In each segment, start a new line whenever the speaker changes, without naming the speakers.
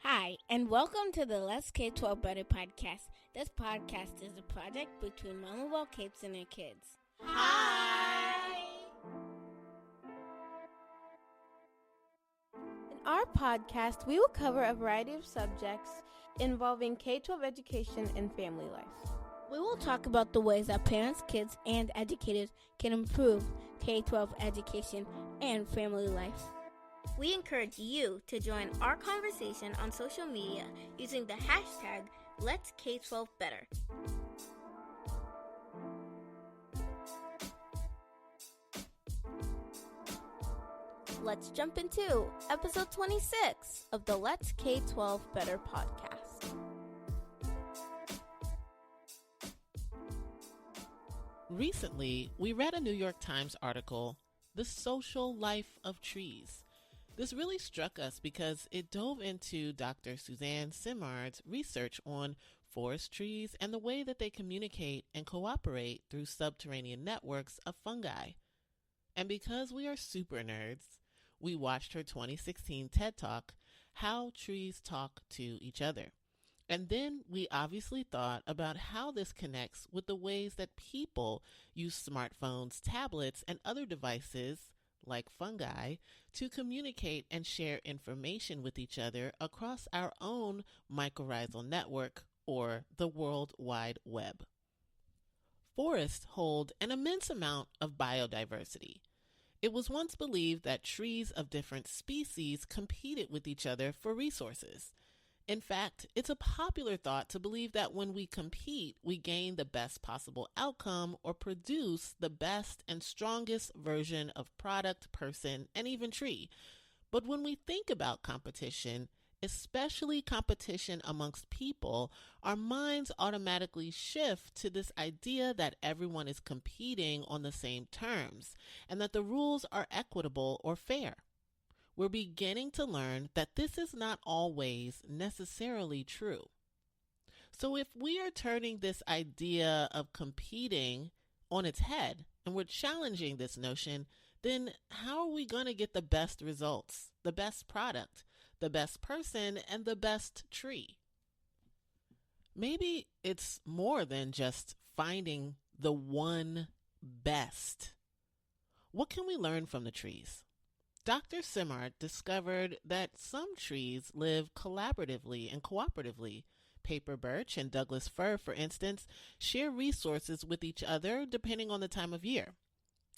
Hi, and welcome to the Let's K12 Better podcast. This podcast is a project between Mama Wall Capes and their kids.
Hi!
In our podcast, we will cover a variety of subjects involving K12 education and family life.
We will talk about the ways that parents, kids, and educators can improve K12 education and family life. We encourage you to join our conversation on social media using the hashtag Let's K12 Better.
Let's jump into episode 26 of the Let's K12 Better podcast.
Recently, we read a New York Times article, The Social Life of Trees. This really struck us because it dove into Dr. Suzanne Simard's research on forest trees and the way that they communicate and cooperate through subterranean networks of fungi. And because we are super nerds, we watched her 2016 TED Talk, How Trees Talk to Each Other. And then we obviously thought about how this connects with the ways that people use smartphones, tablets, and other devices like fungi, to communicate and share information with each other across our own mycorrhizal network, or the World Wide Web. Forests hold an immense amount of biodiversity. It was once believed that trees of different species competed with each other for resources. In fact, it's a popular thought to believe that when we compete, we gain the best possible outcome or produce the best and strongest version of product, person, and even tree. But when we think about competition, especially competition amongst people, our minds automatically shift to this idea that everyone is competing on the same terms and that the rules are equitable or fair. We're beginning to learn that this is not always necessarily true. So if we are turning this idea of competing on its head and we're challenging this notion, then how are we going to get the best results, the best product, the best person, and the best tree? Maybe it's more than just finding the one best. What can we learn from the trees? Dr. Simard discovered that some trees live collaboratively and cooperatively. Paper birch and Douglas fir, for instance, share resources with each other depending on the time of year.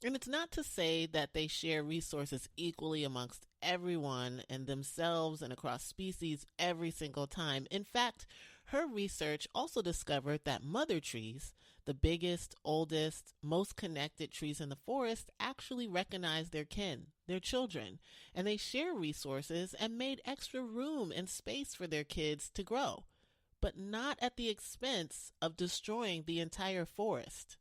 And it's not to say that they share resources equally amongst everyone and themselves and across species every single time. In fact, her research also discovered that mother trees, the biggest, oldest, most connected trees in the forest, actually recognize their kin, their children, and they share resources and made extra room and space for their kids to grow, but not at the expense of destroying the entire forest.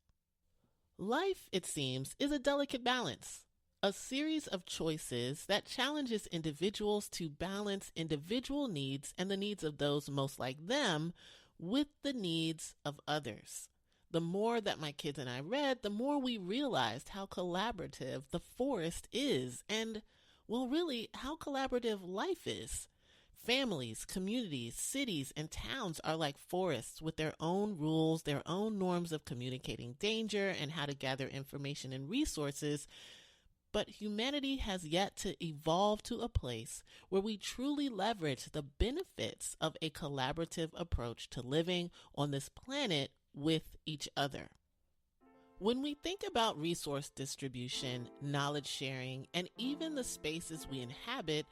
Life, it seems, is a delicate balance, a series of choices that challenges individuals to balance individual needs and the needs of those most like them with the needs of others. The more that my kids and I read, the more we realized how collaborative the forest is and, well, really, how collaborative life is. Families, communities, cities, and towns are like forests with their own rules, their own norms of communicating danger and how to gather information and resources. But humanity has yet to evolve to a place where we truly leverage the benefits of a collaborative approach to living on this planet with each other. When we think about resource distribution, knowledge sharing, and even the spaces we inhabit,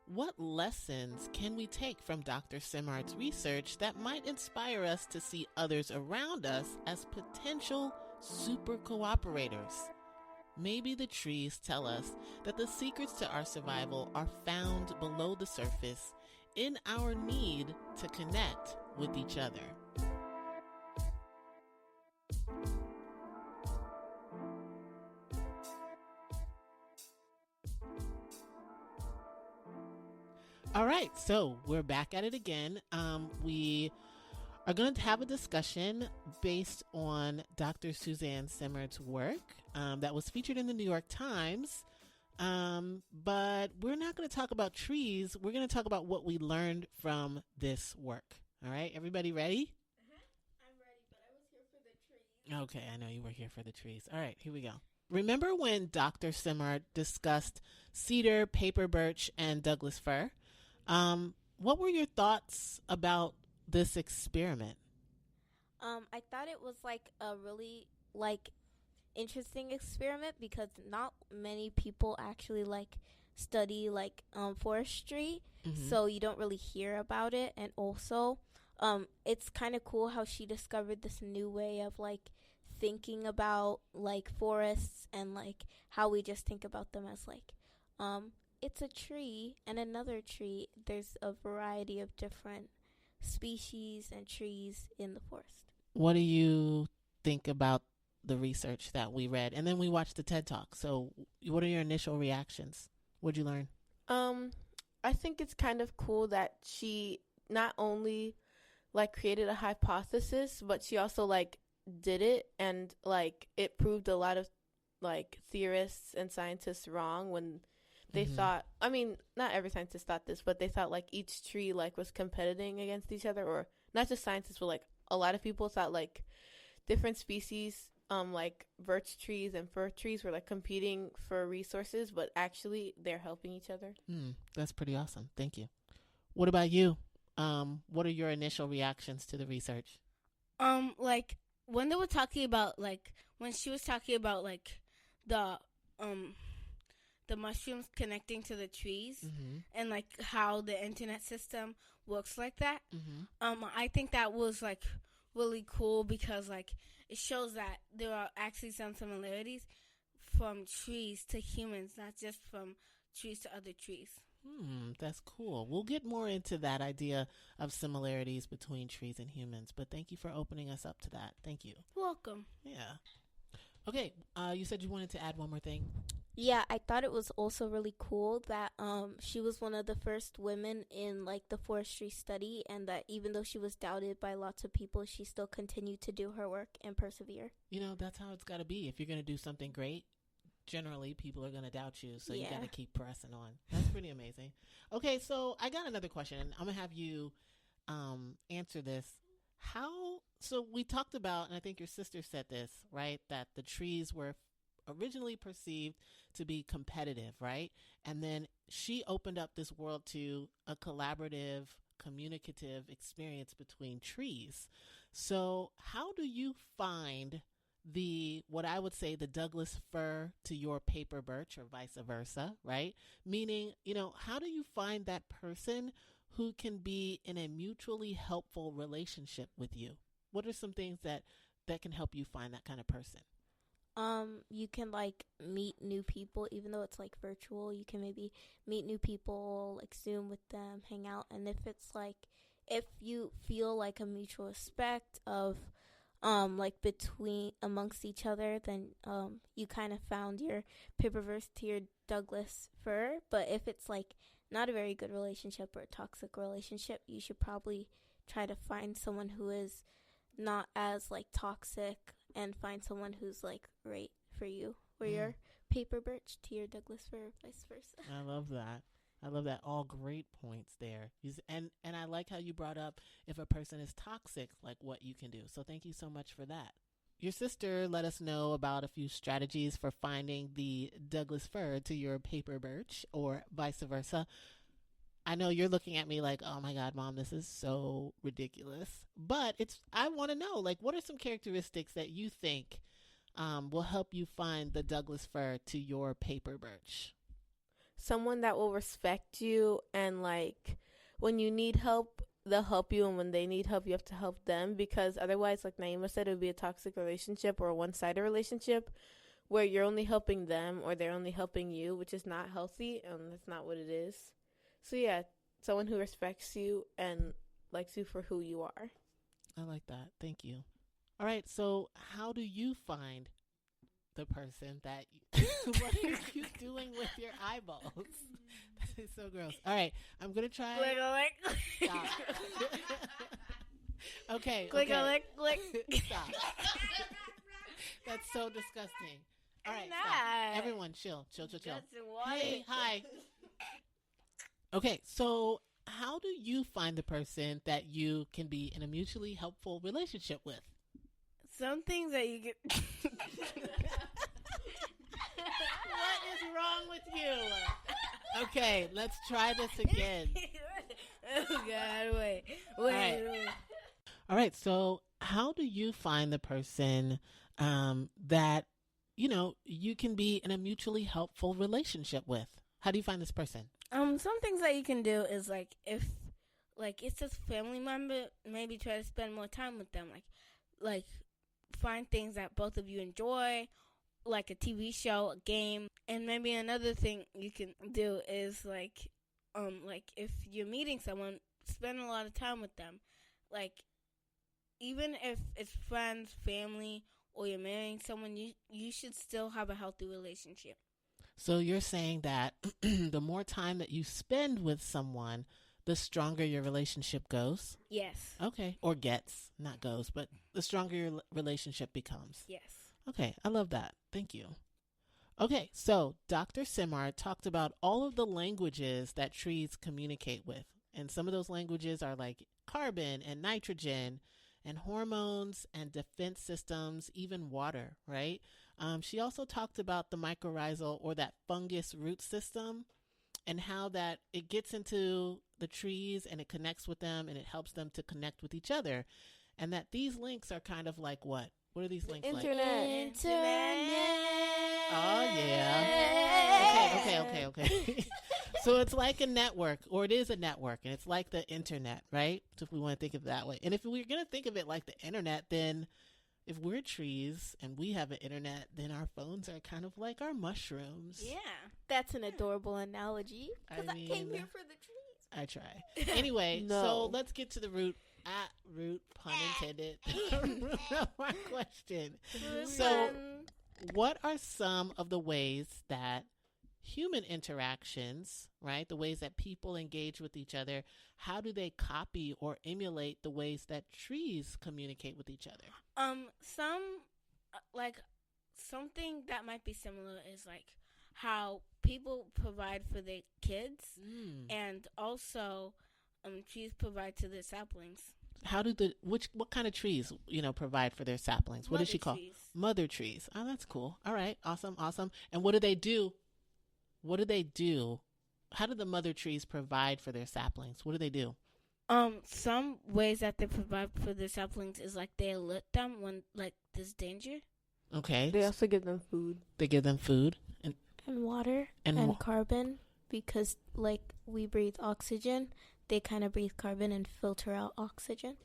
what lessons can we take from Dr. Simard's research that might inspire us to see others around us as potential super cooperators? Maybe the trees tell us that the secrets to our survival are found below the surface in our need to connect with each other. All right, so we're back at it again. We are going to have a discussion based on Dr. Suzanne Simard's work that was featured in the New York Times But we're not going to talk about trees. We're going to talk about what we learned from this work. All right, everybody ready?
I'm ready, but I was here for the trees.
Okay, I know you were here for the trees. All right, here we go. Remember when Dr. Simard discussed cedar, paper birch, and Douglas fir? What were your thoughts about this experiment?
I thought it was like a really interesting experiment because not many people actually study forestry, so you don't really hear about it. And also, it's kind of cool how she discovered this new way of thinking about forests and how we just think about them as it's a tree and another tree. There's a variety of different species and trees in the forest.
What do you think about the research that we read? And then we watched the TED Talk. So what are your initial reactions? What'd you learn?
I think it's kind of cool that she not only created a hypothesis, but she also did it, and it proved a lot of theorists and scientists wrong when they thought, I mean, not every scientist thought this, but they thought each tree was competing against each other, or not just scientists, but a lot of people thought different species birch trees and fir trees were competing for resources, but actually they're helping each other.
That's pretty awesome. Thank you. What about you? What are your initial reactions to the research?
When they were talking about when she was talking about the mushrooms connecting to the trees and how the internet system works like that. I think that was really cool because it shows that there are actually some similarities from trees to humans, not just from trees to other trees.
That's cool. We'll get more into that idea of similarities between trees and humans, but thank you for opening us up to that. Thank you.
Welcome.
Yeah. Okay, you said you wanted to add one more thing.
Yeah, I thought it was also really cool that she was one of the first women in the forestry study, and that even though she was doubted by lots of people, she still continued to do her work and persevere.
That's how it's got to be. If you're going to do something great, generally people are going to doubt you, so you got to keep pressing on. That's pretty amazing. Okay, so I got another question. I'm going to have you answer this. So we talked about, and I think your sister said this, right, that the trees were originally perceived to be competitive, right? And then she opened up this world to a collaborative, communicative experience between trees. So how do you find what I would say the Douglas fir to your paper birch, or vice versa, right? Meaning, how do you find that person who can be in a mutually helpful relationship with you? What are some things that can help you find that kind of person?
You can meet new people, even though it's virtual. You can maybe meet new people, Zoom with them, hang out. And if it's if you feel a mutual respect of between amongst each other, then you kind of found your paper verse to your Douglas fir. But if it's not a very good relationship or a toxic relationship, you should probably try to find someone who is not as toxic, and find someone who's right for you, or your paper birch to your Douglas fir, vice versa.
I love that. All great points there. And I like how you brought up if a person is toxic, what you can do. So thank you so much for that. Your sister let us know about a few strategies for finding the Douglas fir to your paper birch, or vice versa. I know you're looking at me oh my God, Mom, this is so ridiculous. But I want to know, what are some characteristics that you think will help you find the Douglas fir to your paper birch?
Someone that will respect you, and when you need help, they'll help you, and when they need help, you have to help them, because otherwise, like Naima said, it would be a toxic relationship or a one-sided relationship where you're only helping them or they're only helping you, which is not healthy, and that's not what it is. So yeah, someone who respects you and likes you for who you are.
I like that. Thank you. All right, so how do you find the person that what are you doing with your eyeballs? That is so gross. All right, I'm going to try.
Click.
Stop. Okay.
Click.
Stop. That's so disgusting. All right,
not.
stop. Everyone, on. Chill.
That's
Hey, hi. Okay, so how do you find the person that you can be in a mutually helpful relationship with?
Some things that you get.
What is wrong with you? Okay, let's try this again.
Oh God! Wait.
All right, so how do you find the person that, you can be in a mutually helpful relationship with? How do you find this person?
Some things that you can do is like if it's just family member, maybe try to spend more time with them. Like find things that both of you enjoy, like a TV show, a game, and maybe another thing you can do is like if you're meeting someone, spend a lot of time with them. Like even if it's friends, family, or you're marrying someone, you should still have a healthy relationship.
So you're saying that the more time that you spend with someone, the stronger your relationship goes?
Yes.
Okay. Or gets, not goes, but the stronger your relationship becomes.
Yes.
Okay. I love that. Thank you. Okay. So Dr. Simard talked about all of the languages that trees communicate with. And some of those languages are like carbon and nitrogen and hormones and defense systems, even water, right? She also talked about the mycorrhizal or that fungus root system and how that it gets into the trees and it connects with them and it helps them to connect with each other. And that these links are kind of like what? What are these links like?
Internet.
Oh, yeah. Okay. So it's like a network, or it is a network, and it's like the internet, right? So if we want to think of it that way. And if we're going to think of it like the internet, then if we're trees and we have an internet, then our phones are kind of like our mushrooms.
Yeah. That's an adorable analogy. Because I came here for the trees.
I try. Anyway, so let's get to the root, pun intended, root of our question. So what are some of the ways that human interactions, right, the ways that people engage with each other, how do they copy or emulate the ways that trees communicate with each other?
Something that might be similar is like how people provide for their kids, and also trees provide to their saplings.
How do what kind of trees, provide for their saplings? What does she call? Mother trees. Oh, that's cool. All right. Awesome. And what do they do? How do the mother trees provide for their saplings? What do they do?
Some ways that they provide for their saplings is like they alert them when like there's danger.
Okay.
They also give them food.
They give them food
And water and carbon, because like we breathe oxygen, they kind of breathe carbon and filter out oxygen.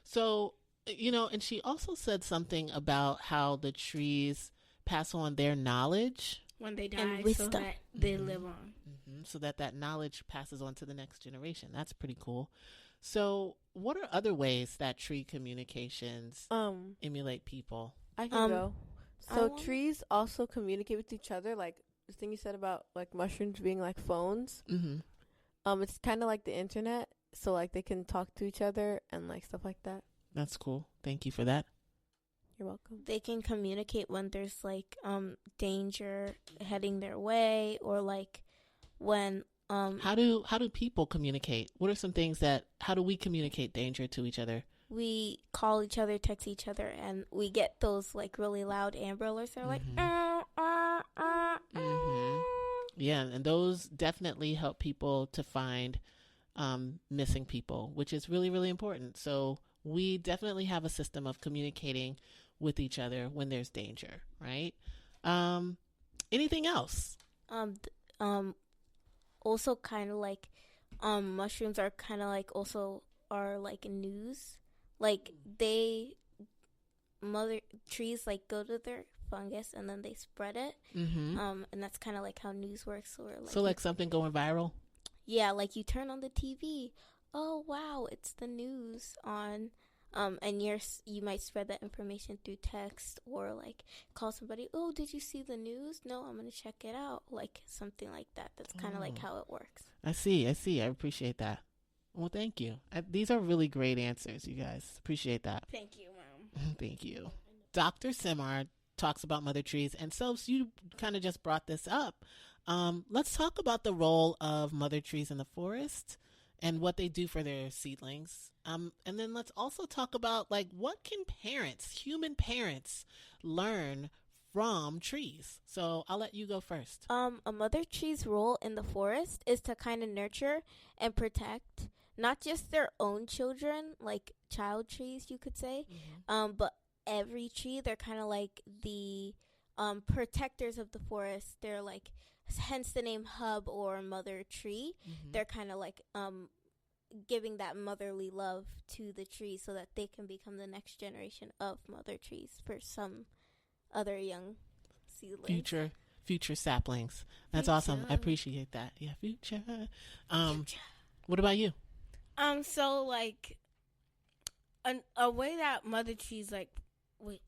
So, and she also said something about how the trees pass on their knowledge
when they die,
and wisdom,
so that they live on.
So that knowledge passes on to the next generation. That's pretty cool. So what are other ways that tree communications emulate people?
I can go. So trees also communicate with each other, like the thing you said about like mushrooms being like phones. It's kind of like the internet, so like they can talk to each other and like stuff like that.
That's cool. Thank you for that.
You're welcome.
They can communicate when there's like danger heading their way, or like when
How do people communicate? What are some things how do we communicate danger to each other?
We call each other, text each other, and we get those like really loud Amber Alerts. They're like,
Yeah, and those definitely help people to find missing people, which is really, really important. So we definitely have a system of communicating with each other when there's danger, right? Anything else?
Also kind of like mushrooms are kind of like also are like news. Like mother trees like go to their fungus and then they spread it. And that's kind of like how news works. Or like,
so like something going viral?
Yeah, like you turn on the TV. Oh wow, it's the news on. And you might spread that information through text or like call somebody. Oh, did you see the news? No, I'm gonna check it out. Like something like that. That's kind of like how it works.
I see. I appreciate that. Well, thank you. These are really great answers, you guys. Appreciate that.
Thank you, Mom.
Thank you. Dr. Simard talks about mother trees. And so you kind of just brought this up. Let's talk about the role of mother trees in the forest and what they do for their seedlings. And then let's also talk about, like, what can human parents, learn from trees? So I'll let you go first.
A mother tree's role in the forest is to kind of nurture and protect not just their own children, like child trees, you could say, but every tree. They're kind of like the protectors of the forest. They're like, hence the name hub or mother tree. They're kind of like giving that motherly love to the tree so that they can become the next generation of mother trees for some other young seedlings.
Future saplings. That's awesome. I appreciate that. Yeah, future. What about you?
So like a way that mother trees like wait.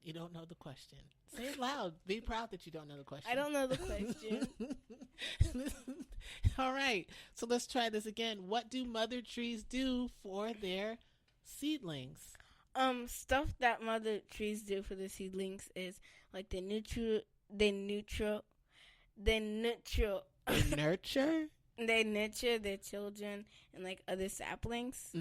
You don't know the question. Say it loud. Be proud that you don't know the question.
I don't know the question.
All right. So let's try this again. What do mother trees do for their seedlings?
Stuff that mother trees do for the seedlings is like they nurture They nurture their children and like other saplings.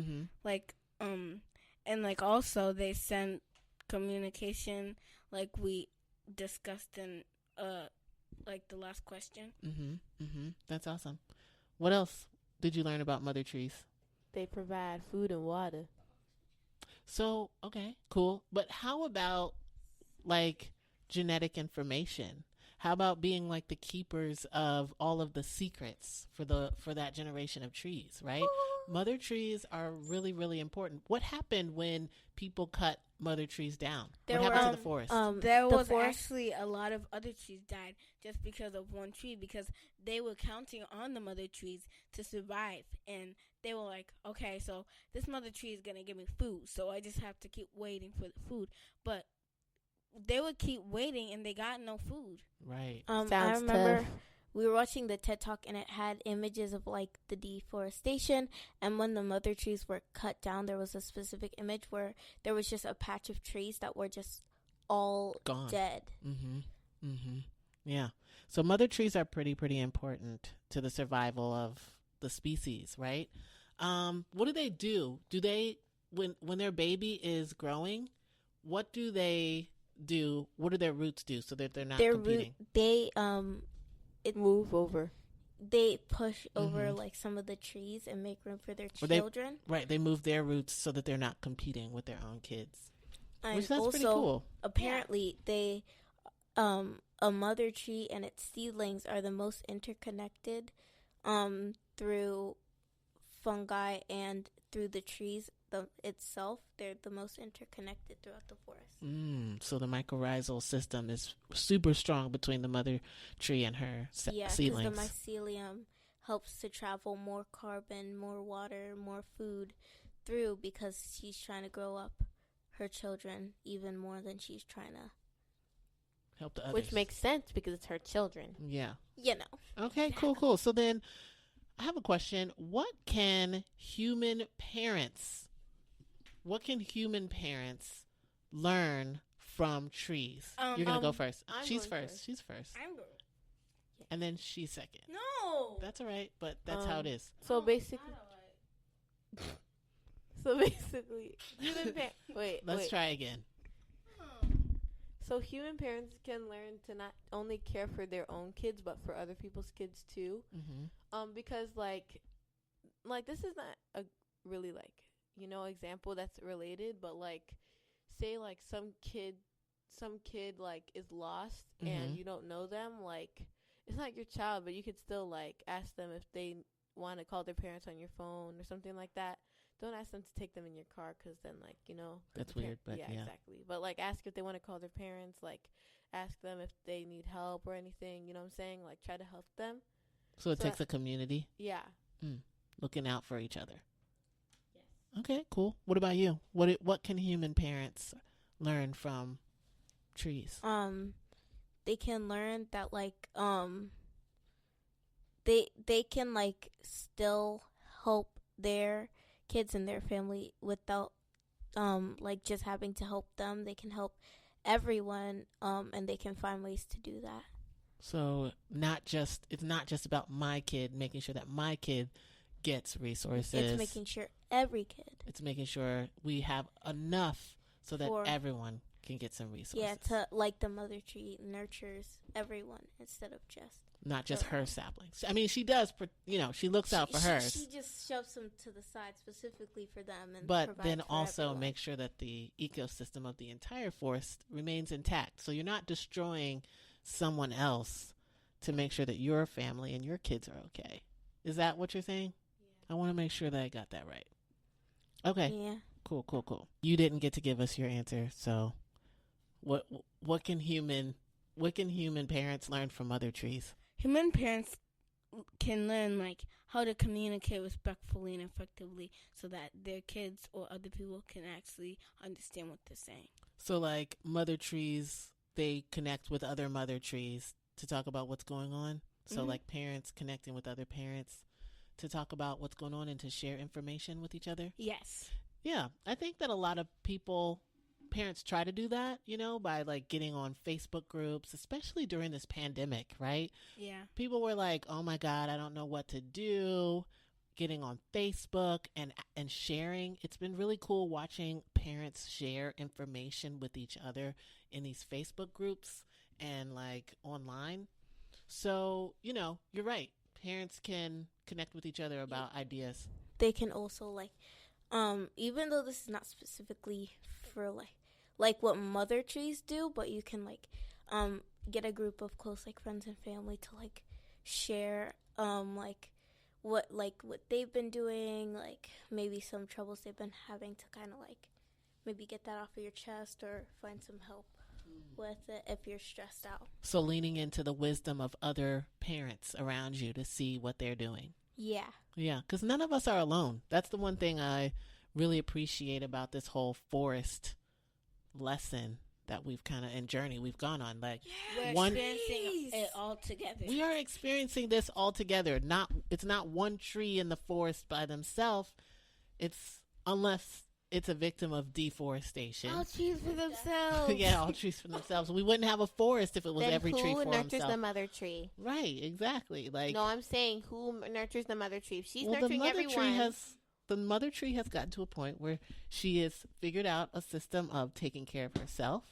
Like and like also they send communication like we discussed in like the last question.
That's awesome. What else did you learn about mother trees?
They provide food and water.
So, okay, cool. But how about like genetic information? How about being like the keepers of all of the secrets for that generation of trees, right? Mother trees are really, really important. What happened when people cut mother trees down? What happened to the forest?
There was actually a lot of other trees died just because of one tree, because they were counting on the mother trees to survive, and they were like, okay, so this mother tree is going to give me food, so I just have to keep waiting for the food. But they would keep waiting, and they got no food.
Right.
I remember we were watching the TED Talk, and it had images of like the deforestation, and when the mother trees were cut down, there was a specific image where there was just a patch of trees that were just all
gone,
dead.
Yeah. So mother trees are pretty important to the survival of the species, right? What do they do? Do they, when their baby is growing, what do they do? What do their roots do so that they're not competing?
They
move over.
They push over like some of the trees and make room for their children.
They move their roots so that they're not competing with their own kids.
And
which that's
also,
pretty cool.
Apparently, they a mother tree and its seedlings are the most interconnected through fungi and through the trees itself. They're the most interconnected throughout the forest.
So the mycorrhizal system is super strong between the mother tree and her seedlings.
Yeah, because the mycelium helps to travel more carbon, more water, more food through, because she's trying to grow up her children even more than she's trying to
help the others.
Which makes sense because it's her children.
Yeah.
You know.
Okay, cool. So then I have a question. What can human parents learn from trees? You're going to go first. She's first.
I'm going.
And then she's second.
No.
That's all right, but that's how it is.
So basically, human parents.
Let's try again.
So human parents can learn to not only care for their own kids, but for other people's kids too. Because like this is not a really example that's related, but like say like some kid like is lost and you don't know them, like it's not your child, but you could still like ask them if they want to call their parents on your phone or something like that. Don't ask them to take them in your car, because then
that's weird. But yeah,
exactly. But like ask if they want to call their parents, like ask them if they need help or anything. You know what I'm saying? Like try to help them.
So it takes a community.
Yeah.
Looking out for each other.
Yes.
Okay, cool. What about you? What can human parents learn from trees?
They can learn that like they can like still help their kids and their family without like just having to help them. They can help everyone, and they can find ways to do that.
So it's not just about my kid, making sure that my kid gets resources.
It's making sure every kid.
It's making sure we have enough so that everyone can get some resources.
Yeah, to like the mother tree nurtures everyone instead of just
not just her saplings. I mean, she does, she looks out for hers.
She just shoves them to the side specifically for them.
But then also
everyone.
make sure that the ecosystem of the entire forest remains intact. So you're not destroying someone else to make sure that your family and your kids are okay. Is that what you're saying? Yeah. I want to make sure that I got that right. Okay.
Yeah.
Cool. You didn't get to give us your answer, so what can human parents learn from other trees?
Human parents can learn like how to communicate respectfully and effectively so that their kids or other people can actually understand what they're saying.
So like mother trees, they connect with other mother trees to talk about what's going on. So like parents connecting with other parents to talk about what's going on and to share information with each other.
Yes.
Yeah. I think that a lot of parents try to do that, by like getting on Facebook groups, especially during this pandemic, right?
Yeah.
People were like, oh my God, I don't know what to do. Getting on Facebook and sharing. It's been really cool watching parents share information with each other in these Facebook groups and like online. So, you're right. Parents can connect with each other about ideas.
They can also like, even though this is not specifically for like what mother trees do, but you can like, get a group of close like friends and family to like share, what they've been doing, like maybe some troubles they've been having to kind of like maybe get that off of your chest or find some help with it if you're stressed out.
So leaning into the wisdom of other parents around you to see what they're doing.
Yeah.
Yeah, because none of us are alone. That's the one thing I really appreciate about this whole forest lesson that we've journey we've gone on. Like
we're experiencing it all together.
We are experiencing this all together. It's not one tree in the forest by themselves. Unless it's a victim of deforestation.
All trees for themselves.
Yeah, all trees for themselves. We wouldn't have a forest if it was
then
every tree for himself.
Who nurtures the mother tree?
Right, exactly. Like
no, I'm saying who nurtures the mother tree? She's nurturing everyone.
The mother tree has gotten to a point where she has figured out a system of taking care of herself,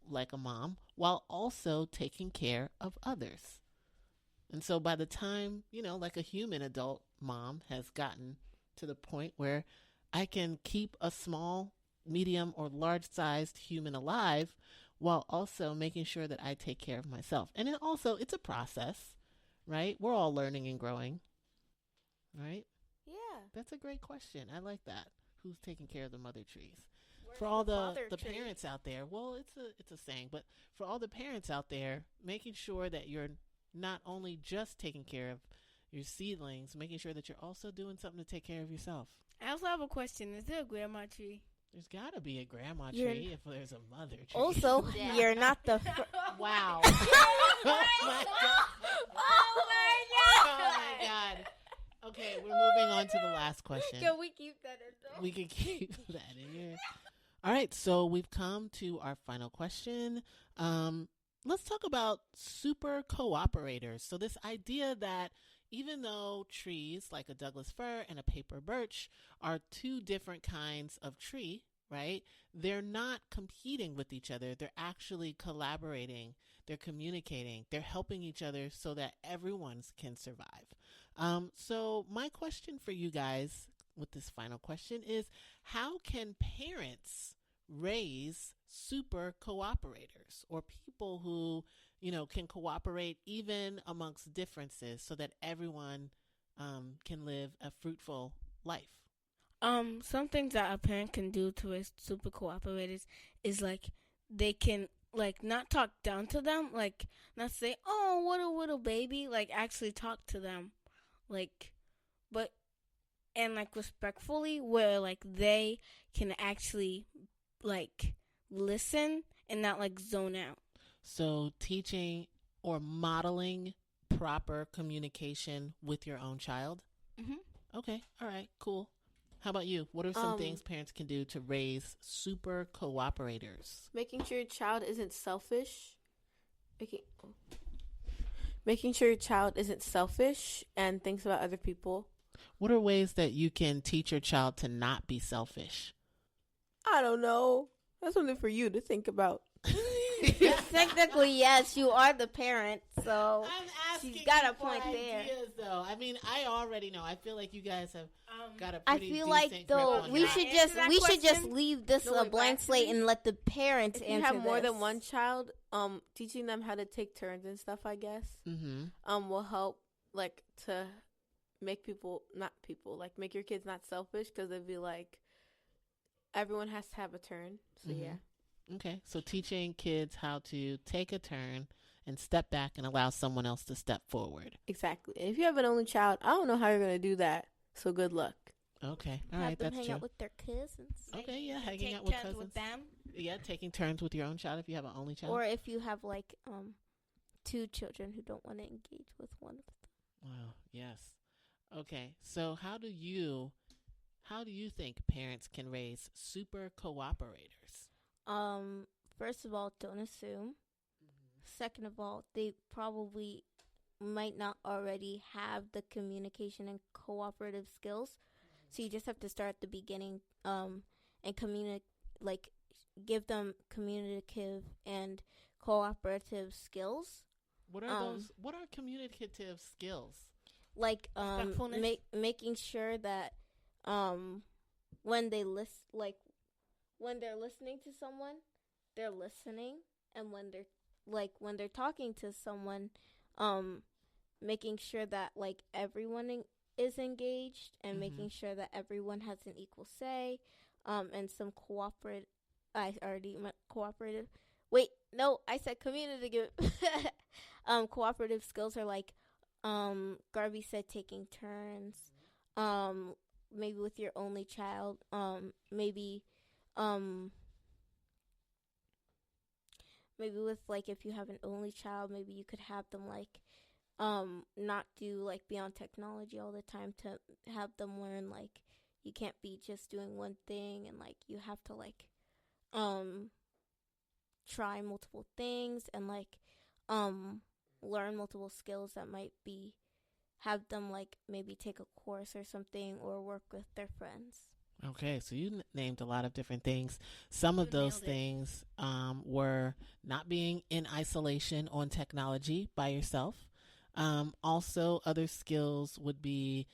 like a mom, while also taking care of others. And so by the time, like a human adult mom has gotten to the point where I can keep a small, medium, or large-sized human alive while also making sure that I take care of myself. And it's a process, right? We're all learning and growing, right?
Yeah.
That's a great question. I like that. Who's taking care of the mother trees? For all the parents out there, well, it's a saying, but for all the parents out there, making sure that you're not only just taking care of your seedlings, making sure that you're also doing something to take care of yourself.
I also have a question. Is there a grandma tree?
There's got to be a grandma tree if there's a mother tree.
Also, you're not the...
Wow.
Oh my God.
Okay, we're moving on to the last question.
Can we keep that in there?
We can keep that in here. All right, so we've come to our final question. Let's talk about super cooperators. So this idea that even though trees like a Douglas fir and a paper birch are two different kinds of tree, right? They're not competing with each other. They're actually collaborating. They're communicating. They're helping each other so that everyone can survive. So my question for you guys with this final question is, how can parents raise super cooperators or people who, can cooperate even amongst differences so that everyone can live a fruitful life?
Some things that a parent can do to raise super cooperators is like they can like not talk down to them, like not say, "Oh, what a little baby," like actually talk to them, like, but and like respectfully, where like they can actually like listen and not like zone out.
So teaching or modeling proper communication with your own child.
Mm-hmm.
Okay. All right. Cool. How about you? What are some things parents can do to raise super cooperators?
Making sure your child isn't selfish. Making sure your child isn't selfish and thinks about other people.
What are ways that you can teach your child to not be selfish?
I don't know. That's something for you to think about.
Technically, yes, you are the parent, so
I'm asking
she's got
you
a point
for
there.
ideas, though. I mean, I already know. I feel like you guys have got a
I
pretty
feel
decent
like
grip
though
on
we
that.
should
Answer that
just
question?
leave this
No,
a
wait,
blank slate
actually,
and let the parents
If you
answer
have more
this.
than one child, teaching them how to take turns and stuff, I guess, will help, like, to make make your kids not selfish, because they'd be like, everyone has to have a turn. So yeah.
Okay, so teaching kids how to take a turn and step back and allow someone else to step forward.
Exactly. And if you have an only child, I don't know how you're going to do that. So good luck.
Okay, all
Have
right,
them
that's
hang
true.
out with their cousins,
Okay, yeah, hanging
Take
out with
turns
cousins.
with them.
Yeah, taking turns with your own child if you have an only child.
or if you have like two children who don't want to engage with one of them.
Wow, yes. Okay, so how do you think parents can raise super cooperators?
First of all, don't assume. Second of all, they probably might not already have the communication and cooperative skills. So you just have to start at the beginning and give them communicative and cooperative skills.
What are those? What are communicative skills?
Like
Respectfulness?
making sure that when they when they're listening to someone, they're listening, and when they're talking to someone, making sure that like everyone is engaged, and making sure that everyone has an equal say, and some cooperative. I already meant cooperative. Wait, no, I said communicative. Cooperative skills are like, Garvey said, taking turns. Maybe with your only child. Maybe with like if you have an only child, maybe you could have them like not be on technology all the time, to have them learn like you can't be just doing one thing, and like you have to like try multiple things, and like learn multiple skills that might be have them like maybe take a course or something, or work with their friends.
Okay, so you named a lot of different things. Some of those things were not being in isolation on technology by yourself. Also, other skills would be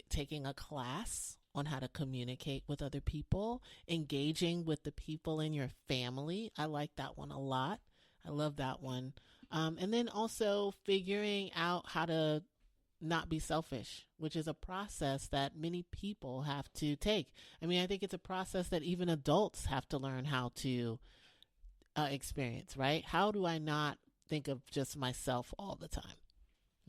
taking a class on how to communicate with other people, engaging with the people in your family. I like that one a lot. I love that one. And then also figuring out how to not be selfish, which is a process that many people have to take. I mean, I think it's a process that even adults have to learn how to experience, right? How do I not think of just myself all the time?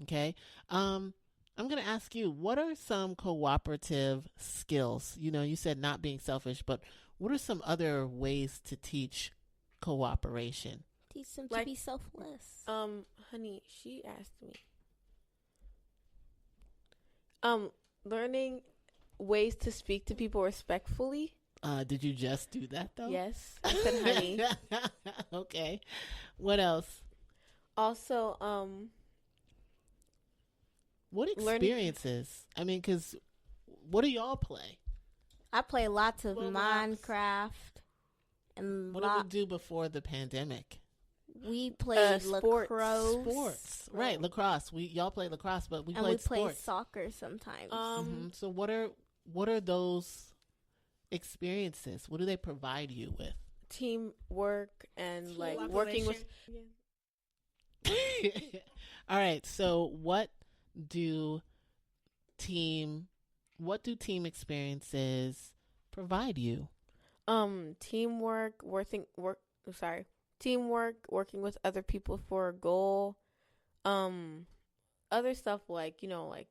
Okay. I'm going to ask you, what are some cooperative skills? You know, you said not being selfish, but what are some other ways to teach cooperation?
Teach them to be selfless.
Honey, she asked me. Learning ways to speak to people respectfully.
Did you just do that though?
Yes, I said honey.
Okay. What else?
Also,
what experiences? I mean, because what do y'all play?
I play lots of
Well,
Minecraft. And
what did we do before the pandemic?
We played
sports.
lacrosse.
Right, lacrosse. Y'all played lacrosse, but we
and
played
we played
sports.
soccer sometimes.
So what are those experiences? What do they provide you with?
Teamwork and like working with.
All right. So what do team experiences provide you?
Teamwork, working with other people for a goal. Other stuff like, like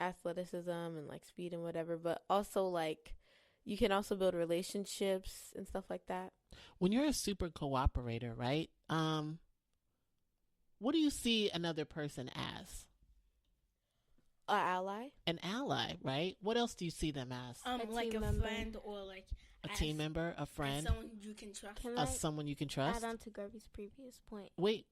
athleticism and like speed and whatever, but also like you can also build relationships and stuff like that.
When you're a super cooperator, right? What do you see another person as?
An ally.
An ally, right? What else do you see them as?
Like
team
a
member.
friend or like
A team member, a
as
friend,
someone you can trust.
Can I
someone you can trust.
add on to Garvey's previous point?
Wait.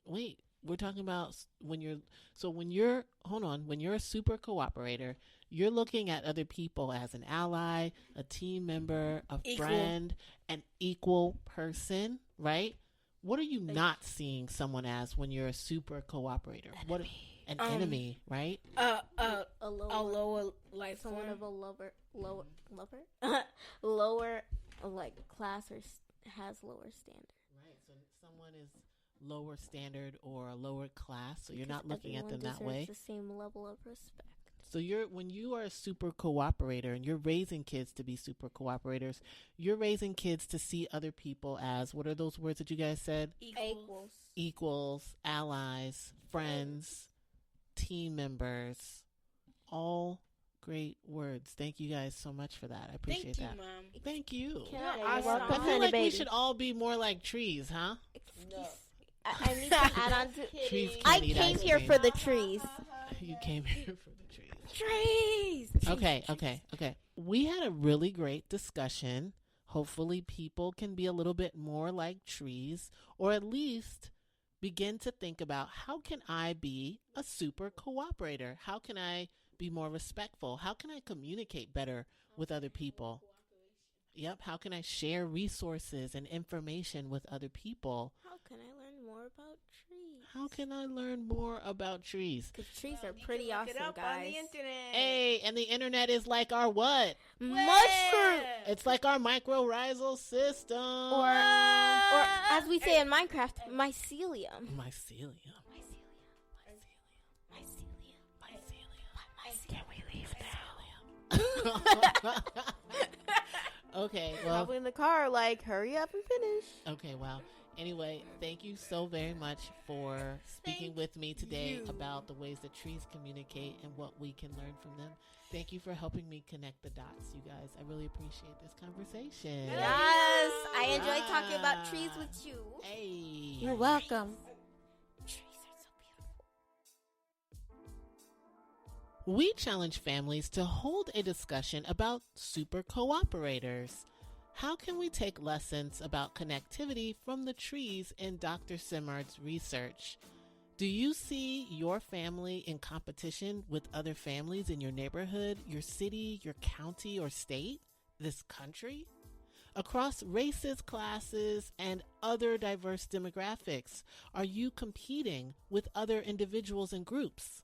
We're talking about when you're a super cooperator, you're looking at other people as an ally, a team member, a
Equal.
friend, an equal person, right? What are you not seeing someone as when you're a super cooperator? What an enemy, right?
A
A
lower,
lower life
someone
form.
of a lower like class or has lower standard.
Right. So someone is lower standard or a lower class, so you're
Because
not looking at them
everyone
that way.
deserves the same level of respect.
So when you are a super cooperator and you're raising kids to be super cooperators, you're raising kids to see other people as, what are those words that you guys said?
Equals.
Equals, allies, friends, team members, all great words. Thank you guys so much for that. I appreciate
Thank
that.
you, Mom.
Thank you.
Can
You're
I,
awesome.
welcome,
I feel
honey
like we
baby.
should all be more like trees, huh?
I need to add on to.
Trees
I
can't eat
came
ice
here
cream.
for the trees.
You came here for the trees.
Trees.
Okay. We had a really great discussion. Hopefully people can be a little bit more like trees, or at least begin to think about, how can I be a super cooperator? How can I be more respectful? How can I communicate better with other people? Yep. How can I share resources and information with other people?
How can I learn more about trees?
How can I learn more about trees?
Because trees are pretty awesome,
On
guys.
the internet.
Hey, and the internet is like our what?
Mushroom,
It's like our mycorrhizal system.
or as we say in Minecraft, mycelium.
Mycelium. Can we leave now? Okay, well,
Probably in the car, like, hurry up and finish.
okay, well. Anyway, thank you so very much for speaking
Thank
with me today
you.
about the ways that trees communicate and what we can learn from them. Thank you for helping me connect the dots, you guys. I really appreciate this conversation.
Yes, I enjoy talking about trees with you.
Hey.
You're welcome. Trees are so beautiful.
We challenge families to hold a discussion about super cooperators. How can we take lessons about connectivity from the trees in Dr. Simard's research? Do you see your family in competition with other families in your neighborhood, your city, your county, or state, this country? Across races, classes, and other diverse demographics, are you competing with other individuals and groups?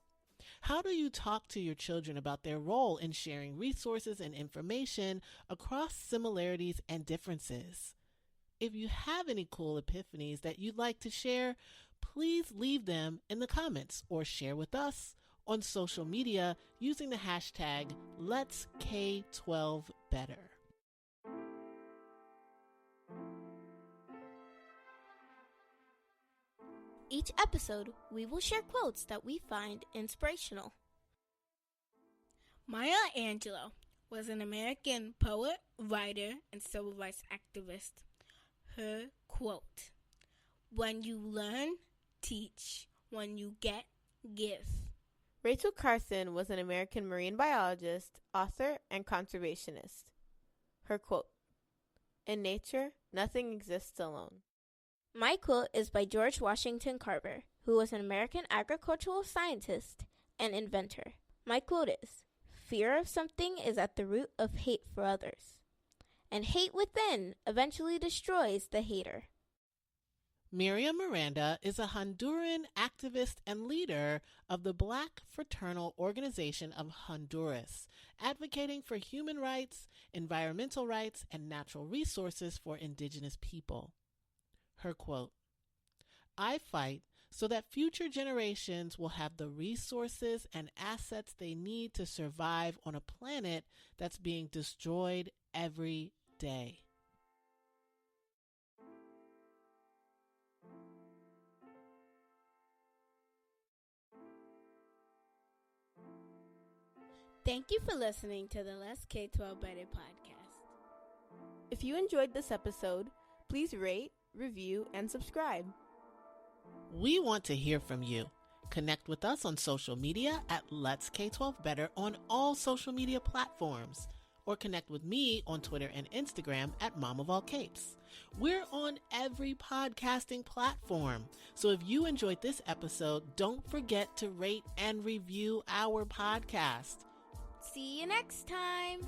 How do you talk to your children about their role in sharing resources and information across similarities and differences? If you have any cool epiphanies that you'd like to share, please leave them in the comments or share with us on social media using the hashtag #Let'sK12Better.
Each episode, we will share quotes that we find inspirational.
Maya Angelou was an American poet, writer, and civil rights activist. Her quote, "When you learn, teach. When you get, give."
Rachel Carson was an American marine biologist, author, and conservationist. Her quote, "In nature, nothing exists alone."
My quote is by George Washington Carver, who was an American agricultural scientist and inventor. My quote is, "Fear of something is at the root of hate for others, and hate within eventually destroys the hater."
Miriam Miranda is a Honduran activist and leader of the Black Fraternal Organization of Honduras, advocating for human rights, environmental rights, and natural resources for indigenous people. Her quote, "I fight so that future generations will have the resources and assets they need to survive on a planet that's being destroyed every day."
Thank you for listening to the Let's K12 Better podcast.
If you enjoyed this episode, please rate, review, and subscribe.
We want to hear from you. Connect with us on social media at Let's K12 Better on all social media platforms, or connect with me on Twitter and Instagram at Mom of All Capes. We're on every podcasting platform, so if you enjoyed this episode, don't forget to rate and review our podcast.
See you next time.